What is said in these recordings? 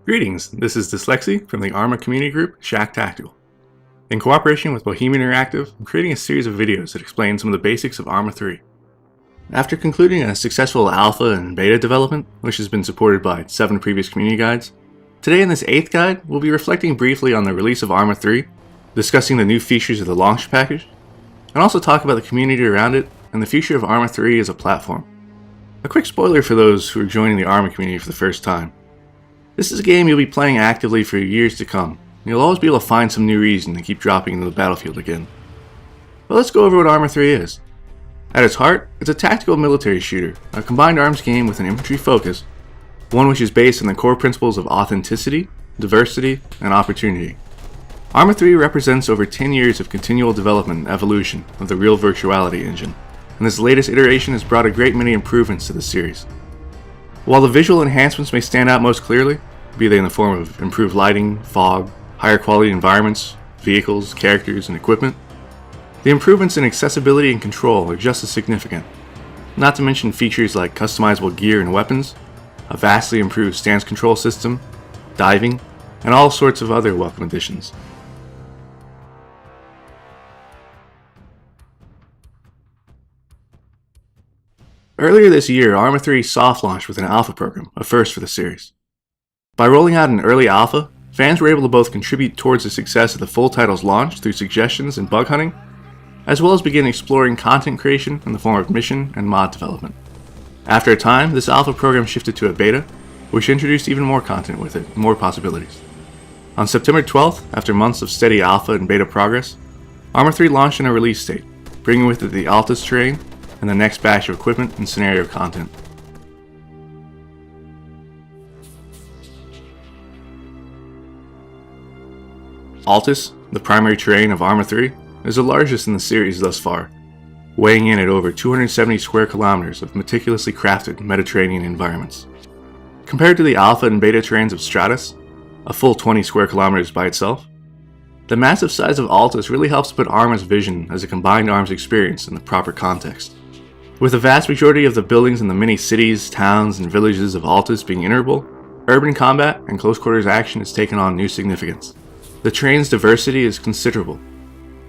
Greetings, this is Dslyecxi from the Arma community group ShackTactical. In cooperation with Bohemia Interactive, I'm creating a series of videos that explain some of the basics of Arma 3. After concluding a successful alpha and beta development, which has been supported by 7 previous community guides, today in this 8th guide, we'll be reflecting briefly on the release of Arma 3, discussing the new features of the launch package, and also talk about the community around it and the future of Arma 3 as a platform. A quick spoiler for those who are joining the Arma community for the first time. This is a game you'll be playing actively for years to come. You'll always be able to find some new reason to keep dropping into the battlefield again. But let's go over what Arma 3 is. At its heart, it's a tactical military shooter, a combined arms game with an infantry focus, one which is based on the core principles of authenticity, diversity, and opportunity. Arma 3 represents over 10 years of continual development and evolution of the real virtuality engine, and this latest iteration has brought a great many improvements to the series. While the visual enhancements may stand out most clearly, be they in the form of improved lighting, fog, higher quality environments, vehicles, characters, and equipment, the improvements in accessibility and control are just as significant, not to mention features like customizable gear and weapons, a vastly improved stance control system, diving, and all sorts of other welcome additions. Earlier this year, Arma 3 soft launched with an alpha program, a first for the series. By rolling out an early alpha, fans were able to both contribute towards the success of the full title's launch through suggestions and bug hunting, as well as begin exploring content creation in the form of mission and mod development. After a time, this alpha program shifted to a beta, which introduced even more content with it, and more possibilities. On September 12th, after months of steady alpha and beta progress, Arma 3 launched in a release state, bringing with it the Altus terrain and the next batch of equipment and scenario content. Altus, the primary terrain of Arma 3, is the largest in the series thus far, weighing in at over 270 square kilometers of meticulously crafted Mediterranean environments. Compared to the alpha and beta terrains of Stratus, a full 20 square kilometers by itself, the massive size of Altus really helps put Arma's vision as a combined arms experience in the proper context. With the vast majority of the buildings in the many cities, towns, and villages of Altus being iterable, urban combat and close quarters action has taken on new significance. The terrain's diversity is considerable.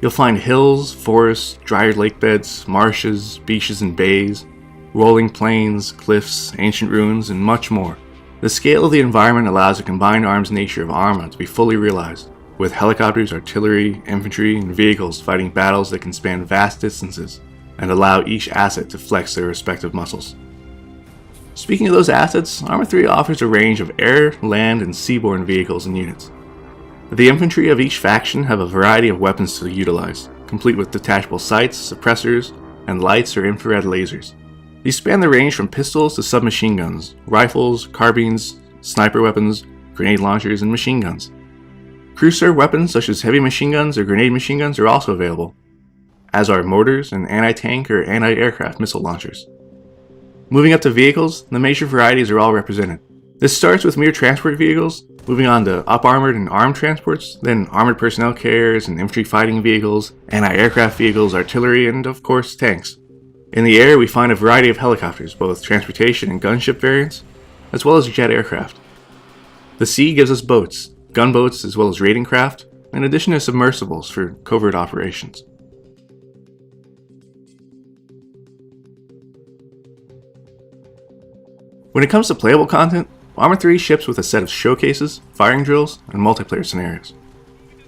You'll find hills, forests, drier lake beds, marshes, beaches and bays, rolling plains, cliffs, ancient ruins, and much more. The scale of the environment allows the combined arms nature of Arma to be fully realized, with helicopters, artillery, infantry, and vehicles fighting battles that can span vast distances and allow each asset to flex their respective muscles. Speaking of those assets, Arma 3 offers a range of air, land, and seaborne vehicles and units. The infantry of each faction have a variety of weapons to utilize, complete with detachable sights, suppressors, and lights or infrared lasers. These span the range from pistols to submachine guns, rifles, carbines, sniper weapons, grenade launchers, and machine guns. Crew-served weapons such as heavy machine guns or grenade machine guns are also available, as are mortars and anti-tank or anti-aircraft missile launchers. Moving up to vehicles, the major varieties are all represented. This starts with mere transport vehicles, moving on to up-armored and armed transports, then armored personnel carriers and infantry fighting vehicles, anti-aircraft vehicles, artillery, and of course tanks. In the air, we find a variety of helicopters, both transportation and gunship variants, as well as jet aircraft. The sea gives us boats, gunboats as well as raiding craft, in addition to submersibles for covert operations. When it comes to playable content, Arma 3 ships with a set of showcases, firing drills, and multiplayer scenarios.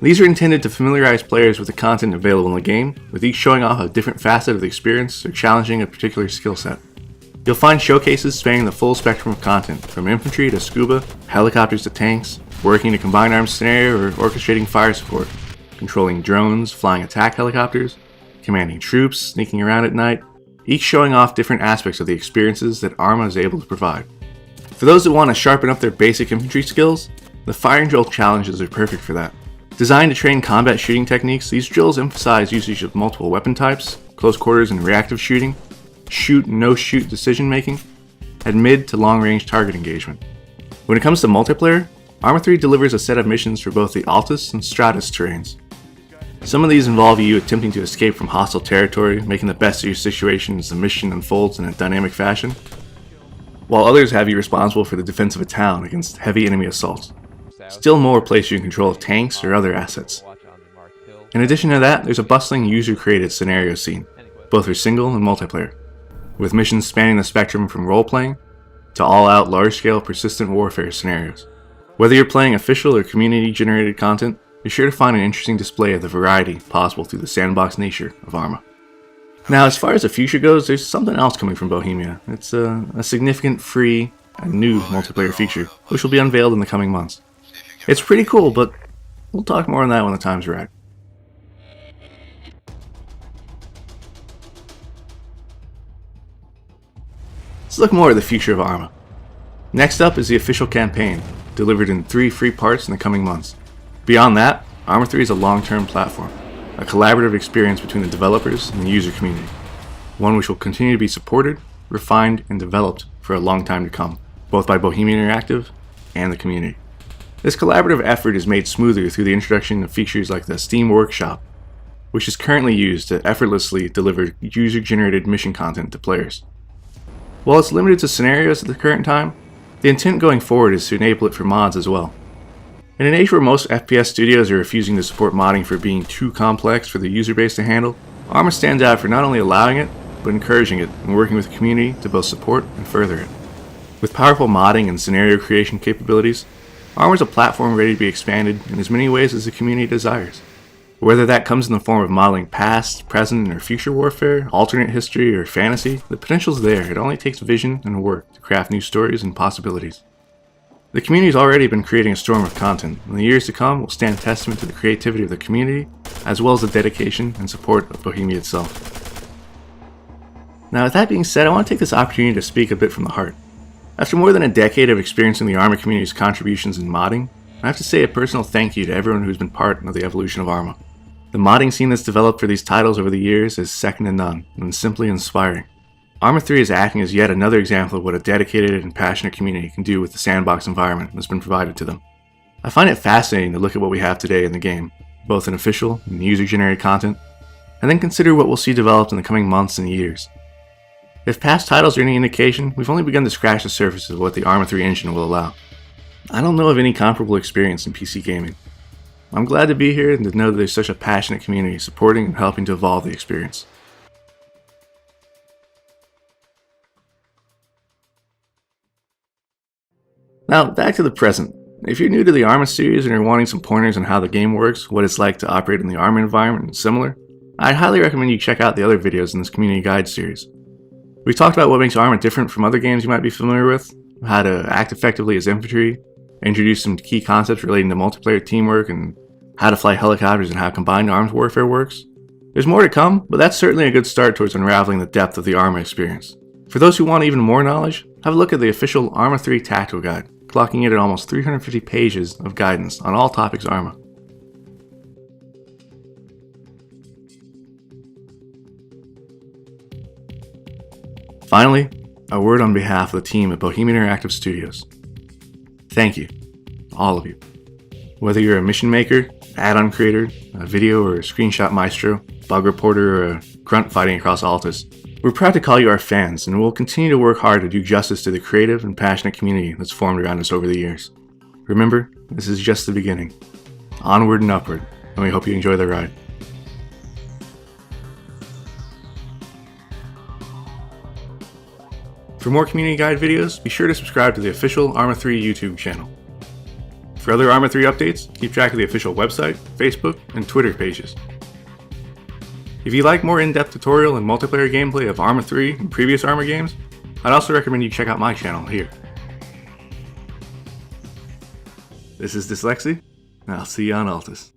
These are intended to familiarize players with the content available in the game, with each showing off a different facet of the experience or challenging a particular skill set. You'll find showcases spanning the full spectrum of content, from infantry to scuba, helicopters to tanks, working a combined arms scenario or orchestrating fire support, controlling drones, flying attack helicopters, commanding troops, sneaking around at night, each showing off different aspects of the experiences that Arma is able to provide. For those that want to sharpen up their basic infantry skills, the firing drill challenges are perfect for that. Designed to train combat shooting techniques, these drills emphasize usage of multiple weapon types, close quarters and reactive shooting, shoot and no-shoot decision making, and mid to long-range target engagement. When it comes to multiplayer, Arma 3 delivers a set of missions for both the Altus and Stratus terrains. Some of these involve you attempting to escape from hostile territory, making the best of your situation as the mission unfolds in a dynamic fashion. while others have you responsible for the defense of a town against heavy enemy assaults. Still more place you in control of tanks or other assets. In addition to that, there's a bustling user-created scenario scene, both for single and multiplayer, with missions spanning the spectrum from role-playing to all-out large-scale persistent warfare scenarios. Whether you're playing official or community-generated content, you're sure to find an interesting display of the variety possible through the sandbox nature of Arma. Now, as far as the future goes, there's something else coming from Bohemia. It's a significant free and new multiplayer feature, which will be unveiled in the coming months. It's pretty cool, but we'll talk more on that when the time's right. Let's look more at the future of Arma. Next up is the official campaign, delivered in 3 free parts in the coming months. Beyond that, Arma 3 is a long-term platform, a collaborative experience between the developers and the user community, one which will continue to be supported, refined, and developed for a long time to come, both by Bohemia Interactive and the community. This collaborative effort is made smoother through the introduction of features like the Steam Workshop, which is currently used to effortlessly deliver user-generated mission content to players. While it's limited to scenarios at the current time, the intent going forward is to enable it for mods as well. In an age where most FPS studios are refusing to support modding for being too complex for the user base to handle, Arma stands out for not only allowing it, but encouraging it and working with the community to both support and further it. With powerful modding and scenario creation capabilities, Arma is a platform ready to be expanded in as many ways as the community desires. Whether that comes in the form of modeling past, present, or future warfare, alternate history, or fantasy, the potential's there. It only takes vision and work to craft new stories and possibilities. The community's already been creating a storm of content, and the years to come will stand testament to the creativity of the community, as well as the dedication and support of Bohemia itself. Now, with that being said, I want to take this opportunity to speak a bit from the heart. After more than a decade of experiencing the Arma community's contributions in modding, I have to say a personal thank you to everyone who's been part of the evolution of Arma. The modding scene that's developed for these titles over the years is second to none, and simply inspiring. Arma 3 is acting as yet another example of what a dedicated and passionate community can do with the sandbox environment that's been provided to them. I find it fascinating to look at what we have today in the game, both in official and user-generated content, and then consider what we'll see developed in the coming months and years. If past titles are any indication, we've only begun to scratch the surface of what the Arma 3 engine will allow. I don't know of any comparable experience in PC gaming. I'm glad to be here and to know that there's such a passionate community supporting and helping to evolve the experience. Now, back to the present. If you're new to the Arma series and are wanting some pointers on how the game works, what it's like to operate in the Arma environment, and similar, I'd highly recommend you check out the other videos in this community guide series. We talked about what makes Arma different from other games you might be familiar with, how to act effectively as infantry, introduce some key concepts relating to multiplayer teamwork, and how to fly helicopters and how combined arms warfare works. There's more to come, but that's certainly a good start towards unraveling the depth of the Arma experience. For those who want even more knowledge, have a look at the official Arma 3 Tactical Guide, clocking it at almost 350 pages of guidance on all topics Arma. Finally, a word on behalf of the team at Bohemia Interactive Studios. Thank you, all of you. Whether you're a mission maker, add-on creator, a video or a screenshot maestro, bug reporter, or a grunt fighting across Altus, we're proud to call you our fans, and we'll continue to work hard to do justice to the creative and passionate community that's formed around us over the years. Remember, this is just the beginning. Onward and upward, and we hope you enjoy the ride. For more community guide videos, be sure to subscribe to the official Arma 3 YouTube channel. For other Arma 3 updates, keep track of the official website, Facebook, and Twitter pages. If you like more in-depth tutorial and multiplayer gameplay of Arma 3 and previous Arma games, I'd also recommend you check out my channel here. This is Dslyecxi, and I'll see you on Altus.